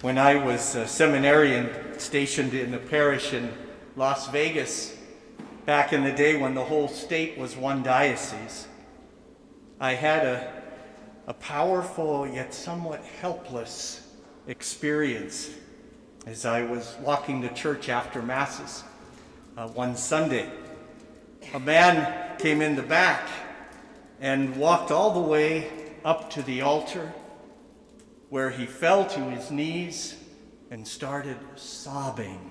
When I was a seminarian stationed in a parish in Las Vegas, back in the day when the whole state was one diocese, I had a powerful yet somewhat helpless experience as I was walking to church after Masses one Sunday. A man came in the back and walked all the way up to the altar, where he fell to his knees and started sobbing.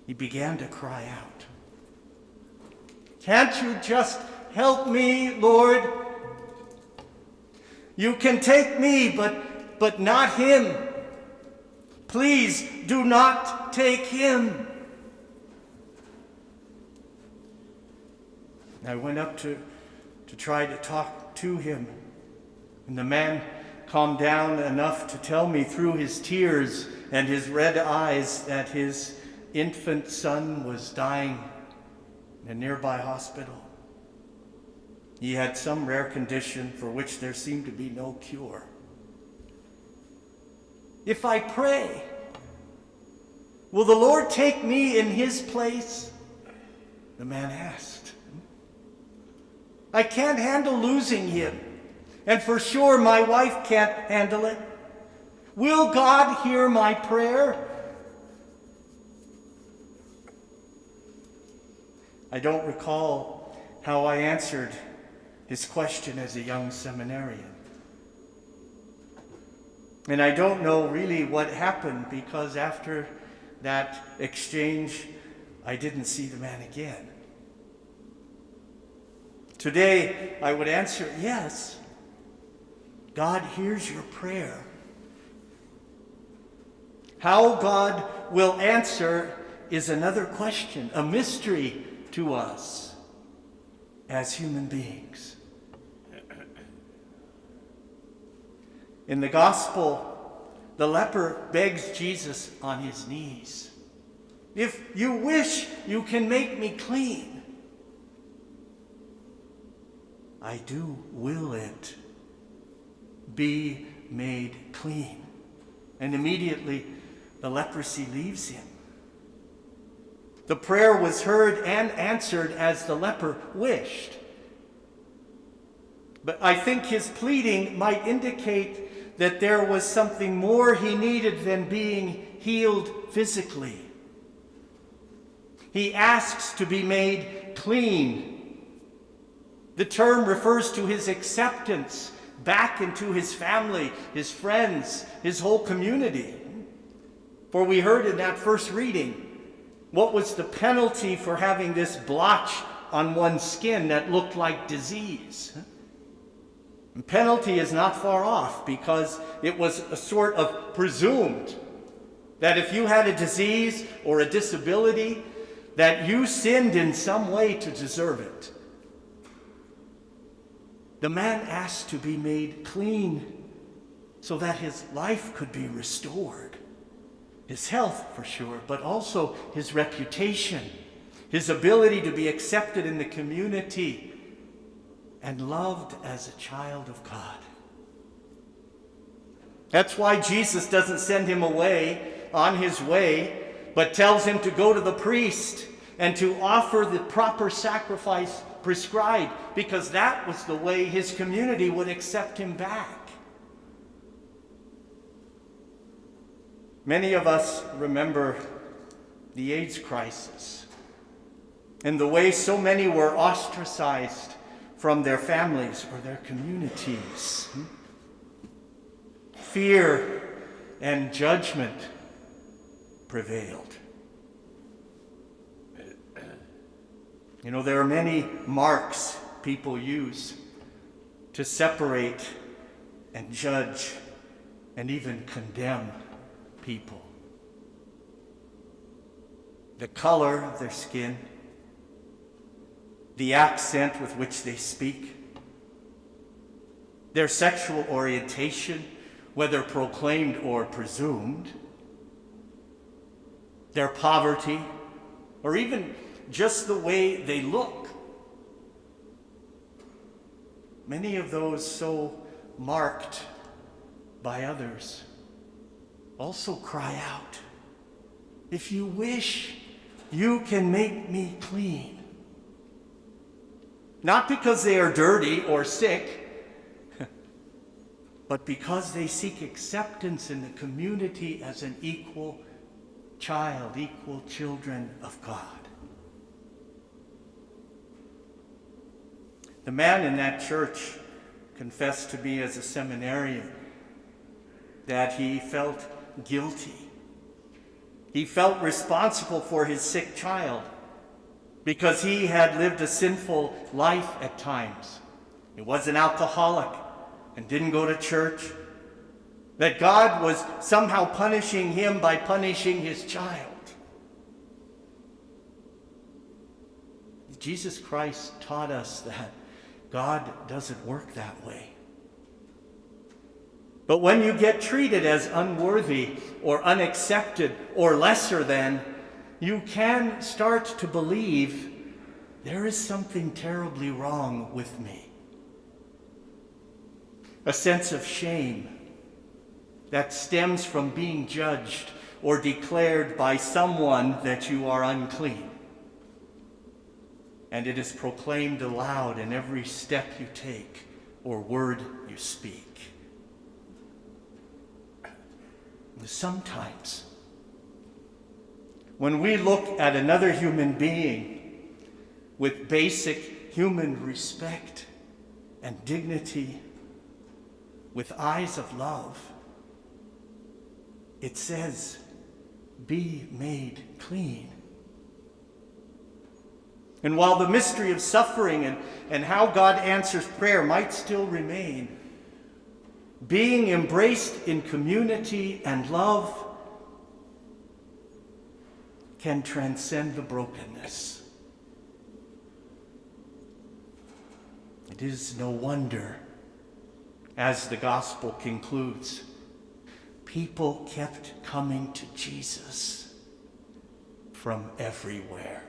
He began to cry out, "Can't you just help me, Lord? You can take me, but not him. Please do not take him." I went up to try to talk to him, and the man calmed down enough to tell me through his tears and his red eyes that his infant son was dying in a nearby hospital. He had some rare condition for which there seemed to be no cure. "If I pray, will the Lord take me in his place?" the man asked. "I can't handle losing him. And for sure, my wife can't handle it. Will God hear my prayer?" I don't recall how I answered his question as a young seminarian. And I don't know really what happened, because after that exchange, I didn't see the man again. Today, I would answer, yes, God hears your prayer. How God will answer is another question, a mystery to us as human beings. In the gospel, the leper begs Jesus on his knees, "If you wish, you can make me clean." "I do will it. Be made clean." And immediately the leprosy leaves him. The prayer was heard and answered as the leper wished. But I think his pleading might indicate that there was something more he needed than being healed physically. He asks to be made clean. The term refers to his acceptance back into his family, his friends, his whole community. For we heard in that first reading, what was the penalty for having this blotch on one's skin that looked like disease? And penalty is not far off, because it was a sort of presumed that if you had a disease or a disability, that you sinned in some way to deserve it. The man asked to be made clean so that his life could be restored. His health, for sure, but also his reputation, his ability to be accepted in the community and loved as a child of God. That's why Jesus doesn't send him away on his way, but tells him to go to the priest and to offer the proper sacrifice prescribed, because that was the way his community would accept him back. Many of us remember the AIDS crisis and the way so many were ostracized from their families or their communities. Fear and judgment prevailed. You know, there are many marks people use to separate and judge and even condemn people. The color of their skin, the accent with which they speak, their sexual orientation, whether proclaimed or presumed, their poverty, or even just the way they look. Many of those so marked by others, also cry out, "If you wish, you can make me clean." Not because they are dirty or sick, but because they seek acceptance in the community as an equal child, equal children of God. The man in that church confessed to me as a seminarian that he felt guilty. He felt responsible for his sick child because he had lived a sinful life at times. He was an alcoholic and didn't go to church. That God was somehow punishing him by punishing his child. Jesus Christ taught us that God doesn't work that way. But when you get treated as unworthy or unaccepted or lesser than, you can start to believe there is something terribly wrong with me. A sense of shame that stems from being judged or declared by someone that you are unclean. And it is proclaimed aloud in every step you take or word you speak. Sometimes, when we look at another human being with basic human respect and dignity, with eyes of love, it says, "Be made clean." And while the mystery of suffering and how God answers prayer might still remain, being embraced in community and love can transcend the brokenness. It is no wonder, as the gospel concludes, people kept coming to Jesus from everywhere.